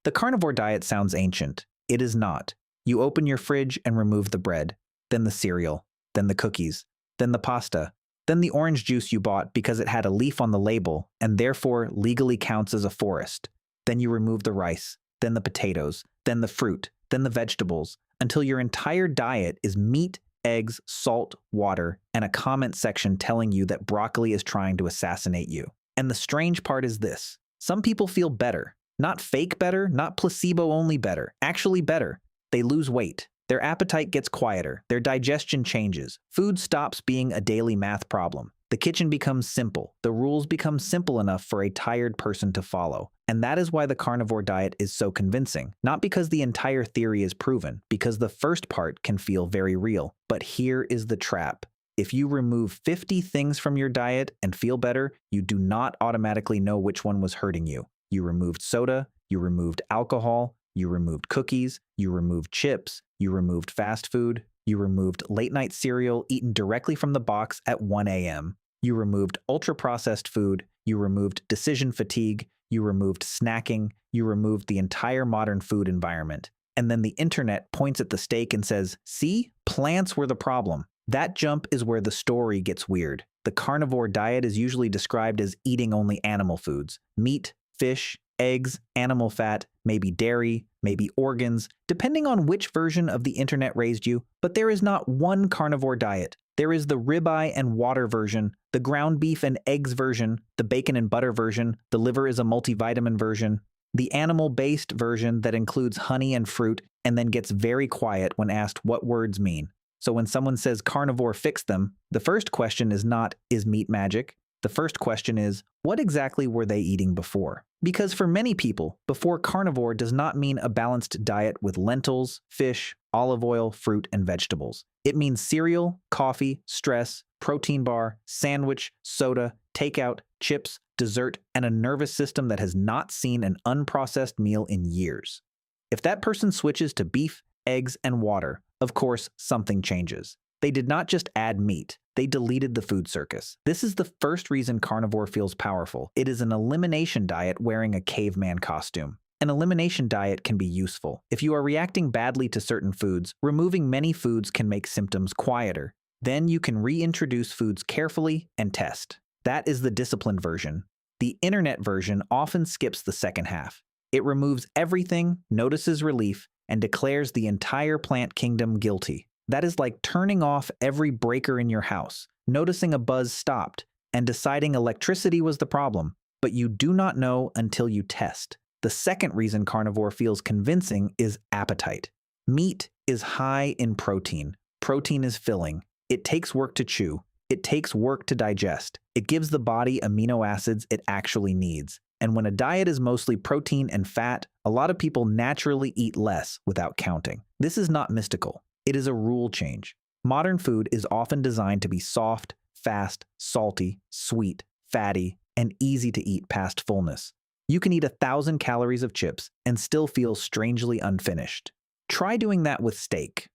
The carnivore diet sounds ancient. It is not. You open your fridge and remove the bread, then the cereal, then the cookies, then the pasta, then the orange juice you bought because it had a leaf on the label and therefore legally counts as a forest. Then you remove the rice, then the potatoes, then the fruit, then the vegetables, until your entire diet is meat, eggs, salt, water, and a comment section telling you that broccoli is trying to assassinate you. And the strange part is this. Some people feel better. Not fake better, not placebo-only better, actually better. They lose weight. Their appetite gets quieter. Their digestion changes. Food stops being a daily math problem. The kitchen becomes simple. The rules become simple enough for a tired person to follow. And that is why the carnivore diet is so convincing. Not because the entire theory is proven, because the first part can feel very real. But here is the trap. If you remove 50 things from your diet and feel better, you do not automatically know which one was hurting you. You removed soda, you removed alcohol, you removed cookies, you removed chips, you removed fast food, you removed late-night cereal eaten directly from the box at 1 a.m., you removed ultra-processed food, you removed decision fatigue, you removed snacking, you removed the entire modern food environment. And then the internet points at the steak and says, see, plants were the problem. That jump is where the story gets weird. The carnivore diet is usually described as eating only animal foods, meat, fish, eggs, animal fat, maybe dairy, maybe organs, depending on which version of the internet raised you, but there is not one carnivore diet. There is the ribeye and water version, the ground beef and eggs version, the bacon and butter version, the liver is a multivitamin version, the animal-based version that includes honey and fruit and then gets very quiet when asked what words mean. So when someone says carnivore fixed them, the first question is not, is meat magic? The first question is, what exactly were they eating before? Because for many people, before carnivore does not mean a balanced diet with lentils, fish, olive oil, fruit, and vegetables. It means cereal, coffee, stress, protein bar, sandwich, soda, takeout, chips, dessert, and a nervous system that has not seen an unprocessed meal in years. If that person switches to beef, eggs, and water, of course, something changes. They did not just add meat, they deleted the food circus. This is the first reason carnivore feels powerful. It is an elimination diet wearing a caveman costume. An elimination diet can be useful. If you are reacting badly to certain foods, removing many foods can make symptoms quieter. Then you can reintroduce foods carefully and test. That is the disciplined version. The internet version often skips the second half. It removes everything, notices relief, and declares the entire plant kingdom guilty. That is like turning off every breaker in your house, noticing a buzz stopped, and deciding electricity was the problem, but you do not know until you test. The second reason carnivore feels convincing is appetite. Meat is high in protein. Protein is filling. It takes work to chew. It takes work to digest. It gives the body amino acids it actually needs. And when a diet is mostly protein and fat, a lot of people naturally eat less without counting. This is not mystical. It is a rule change. Modern food is often designed to be soft, fast, salty, sweet, fatty, and easy to eat past fullness. You can eat 1,000 calories of chips and still feel strangely unfinished. Try doing that with steak.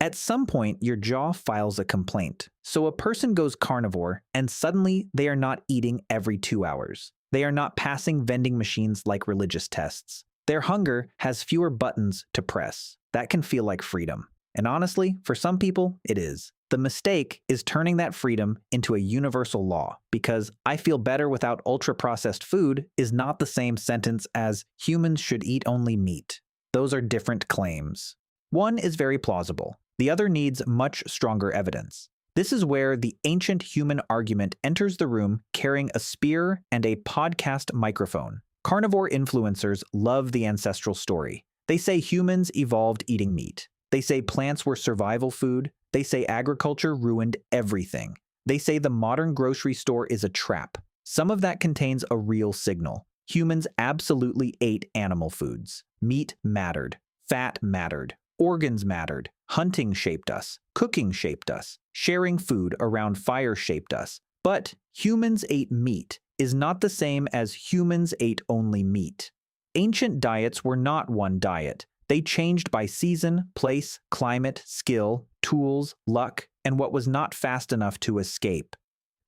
At some point, your jaw files a complaint. So a person goes carnivore, and suddenly they are not eating every 2 hours. They are not passing vending machines like religious tests. Their hunger has fewer buttons to press. That can feel like freedom. And honestly, for some people, it is. The mistake is turning that freedom into a universal law, because I feel better without ultra-processed food is not the same sentence as humans should eat only meat. Those are different claims. One is very plausible. The other needs much stronger evidence. This is where the ancient human argument enters the room carrying a spear and a podcast microphone. Carnivore influencers love the ancestral story. They say humans evolved eating meat. They say plants were survival food. They say agriculture ruined everything. They say the modern grocery store is a trap. Some of that contains a real signal. Humans absolutely ate animal foods. Meat mattered. Fat mattered. Organs mattered. Hunting shaped us. Cooking shaped us. Sharing food around fire shaped us. But humans ate meat is not the same as humans ate only meat. Ancient diets were not one diet. They changed by season, place, climate, skill, tools, luck, and what was not fast enough to escape.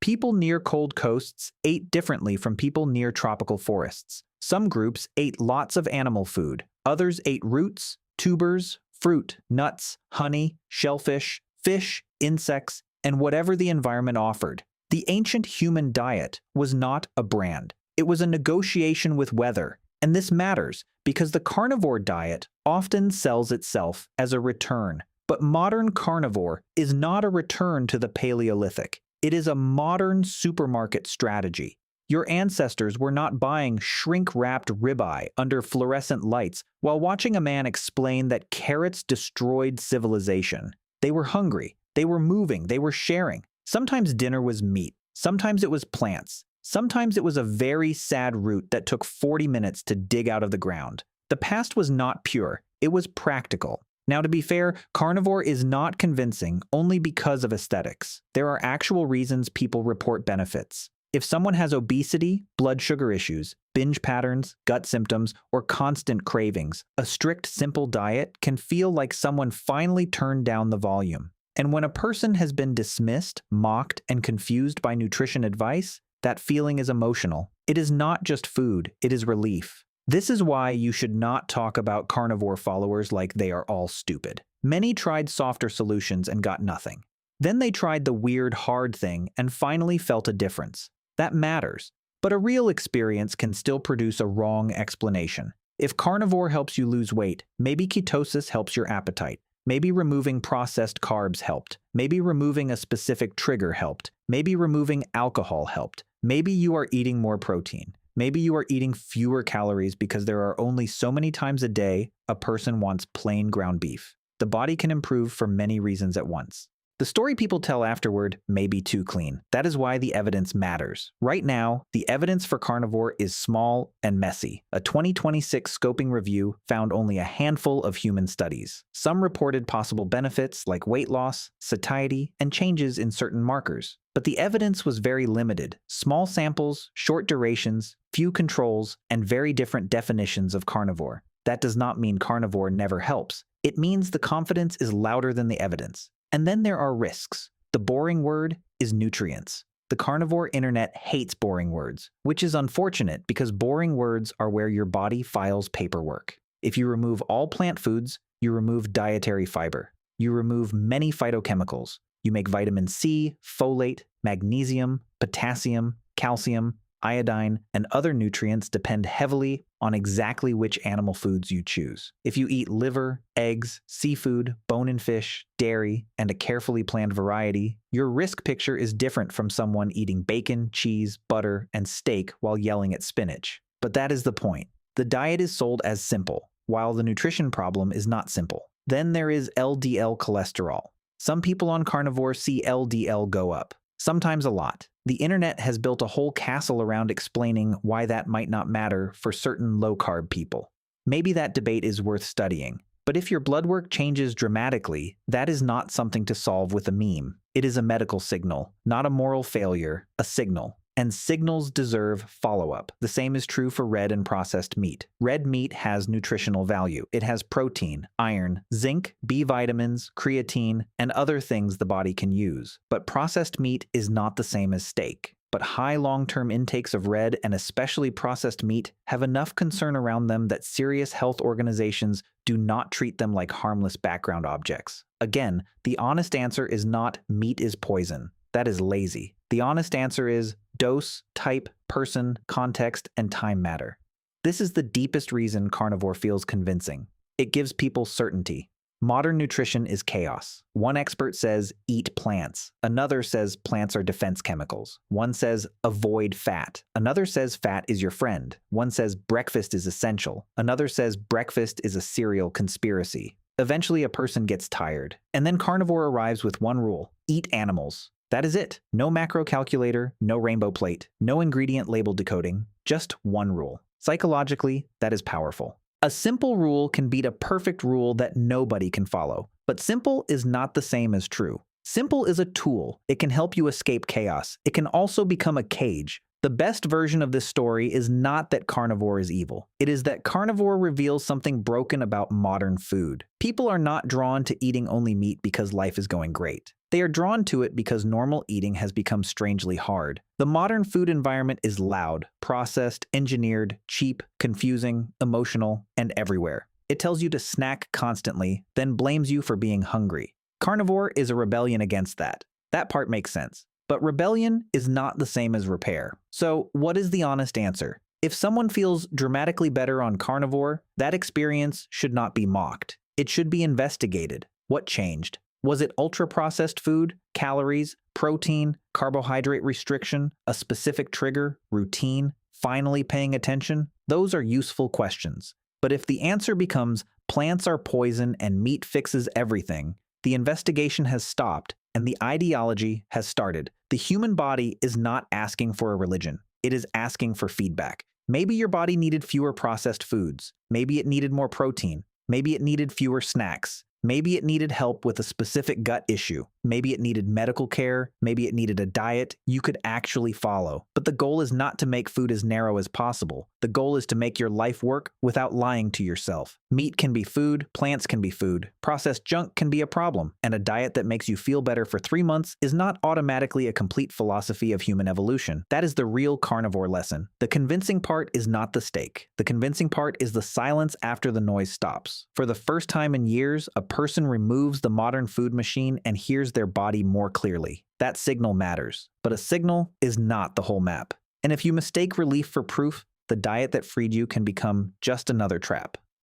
People near cold coasts ate differently from people near tropical forests. Some groups ate lots of animal food. Others ate roots, tubers, fruit, nuts, honey, shellfish, fish, insects, and whatever the environment offered. The ancient human diet was not a brand. It was a negotiation with weather. And this matters because the carnivore diet often sells itself as a return. But modern carnivore is not a return to the Paleolithic. It is a modern supermarket strategy. Your ancestors were not buying shrink-wrapped ribeye under fluorescent lights while watching a man explain that carrots destroyed civilization. They were hungry, they were moving, they were sharing. Sometimes dinner was meat, sometimes it was plants, sometimes it was a very sad root that took 40 minutes to dig out of the ground. The past was not pure, it was practical. Now, to be fair, carnivore is not convincing only because of aesthetics. There are actual reasons people report benefits. If someone has obesity, blood sugar issues, binge patterns, gut symptoms, or constant cravings, a strict, simple diet can feel like someone finally turned down the volume. And when a person has been dismissed, mocked, and confused by nutrition advice, that feeling is emotional. It is not just food, it is relief. This is why you should not talk about carnivore followers like they are all stupid. Many tried softer solutions and got nothing. Then they tried the weird, hard thing and finally felt a difference. That matters, but a real experience can still produce a wrong explanation. If carnivore helps you lose weight, maybe ketosis helps your appetite. Maybe removing processed carbs helped. Maybe removing a specific trigger helped. Maybe removing alcohol helped. Maybe you are eating more protein. Maybe you are eating fewer calories because there are only so many times a day a person wants plain ground beef. The body can improve for many reasons at once. The story people tell afterward may be too clean. That is why the evidence matters. Right now, the evidence for carnivore is small and messy. A 2026 scoping review found only a handful of human studies. Some reported possible benefits like weight loss, satiety, and changes in certain markers. But the evidence was very limited. Small samples, short durations, few controls, and very different definitions of carnivore. That does not mean carnivore never helps. It means the confidence is louder than the evidence. And then there are risks. The boring word is nutrients. The carnivore internet hates boring words, which is unfortunate because boring words are where your body files paperwork. If you remove all plant foods, you remove dietary fiber. You remove many phytochemicals. You make vitamin C, folate, magnesium, potassium, calcium, iodine, and other nutrients depend heavily on exactly which animal foods you choose. If you eat liver, eggs, seafood, bone-in fish, dairy, and a carefully planned variety, your risk picture is different from someone eating bacon, cheese, butter, and steak while yelling at spinach. But that is the point. The diet is sold as simple, while the nutrition problem is not simple. Then there is LDL cholesterol. Some people on carnivore see LDL go up, sometimes a lot. The internet has built a whole castle around explaining why that might not matter for certain low-carb people. Maybe that debate is worth studying. But if your blood work changes dramatically, that is not something to solve with a meme. It is a medical signal, not a moral failure, a signal. And signals deserve follow-up. The same is true for red and processed meat. Red meat has nutritional value. It has protein, iron, zinc, B vitamins, creatine, and other things the body can use. But processed meat is not the same as steak. But high long-term intakes of red and especially processed meat have enough concern around them that serious health organizations do not treat them like harmless background objects. Again, the honest answer is not meat is poison. That is lazy. The honest answer is dose, type, person, context, and time matter. This is the deepest reason carnivore feels convincing. It gives people certainty. Modern nutrition is chaos. One expert says, eat plants. Another says plants are defense chemicals. One says, avoid fat. Another says fat is your friend. One says breakfast is essential. Another says breakfast is a serial conspiracy. Eventually, a person gets tired. And then carnivore arrives with one rule: eat animals. That is it. No macro calculator, no rainbow plate, no ingredient label decoding, just one rule. Psychologically, that is powerful. A simple rule can beat a perfect rule that nobody can follow. But simple is not the same as true. Simple is a tool. It can help you escape chaos. It can also become a cage. The best version of this story is not that carnivore is evil. It is that carnivore reveals something broken about modern food. People are not drawn to eating only meat because life is going great. They are drawn to it because normal eating has become strangely hard. The modern food environment is loud, processed, engineered, cheap, confusing, emotional, and everywhere. It tells you to snack constantly, then blames you for being hungry. Carnivore is a rebellion against that. That part makes sense. But rebellion is not the same as repair. So, what is the honest answer? If someone feels dramatically better on carnivore, that experience should not be mocked. It should be investigated. What changed? Was it ultra-processed food, calories, protein, carbohydrate restriction, a specific trigger, routine, finally paying attention? Those are useful questions. But if the answer becomes plants are poison and meat fixes everything, the investigation has stopped and the ideology has started. The human body is not asking for a religion. It is asking for feedback. Maybe your body needed fewer processed foods. Maybe it needed more protein. Maybe it needed fewer snacks. Maybe it needed help with a specific gut issue. Maybe it needed medical care. Maybe it needed a diet you could actually follow. But the goal is not to make food as narrow as possible. The goal is to make your life work without lying to yourself. Meat can be food, plants can be food, processed junk can be a problem, and a diet that makes you feel better for 3 months is not automatically a complete philosophy of human evolution. That is the real carnivore lesson. The convincing part is not the steak. The convincing part is the silence after the noise stops. For the first time in years, a person removes the modern food machine and hears their body more clearly. That signal matters, but a signal is not the whole map. And if you mistake relief for proof, the diet that freed you can become just another trap.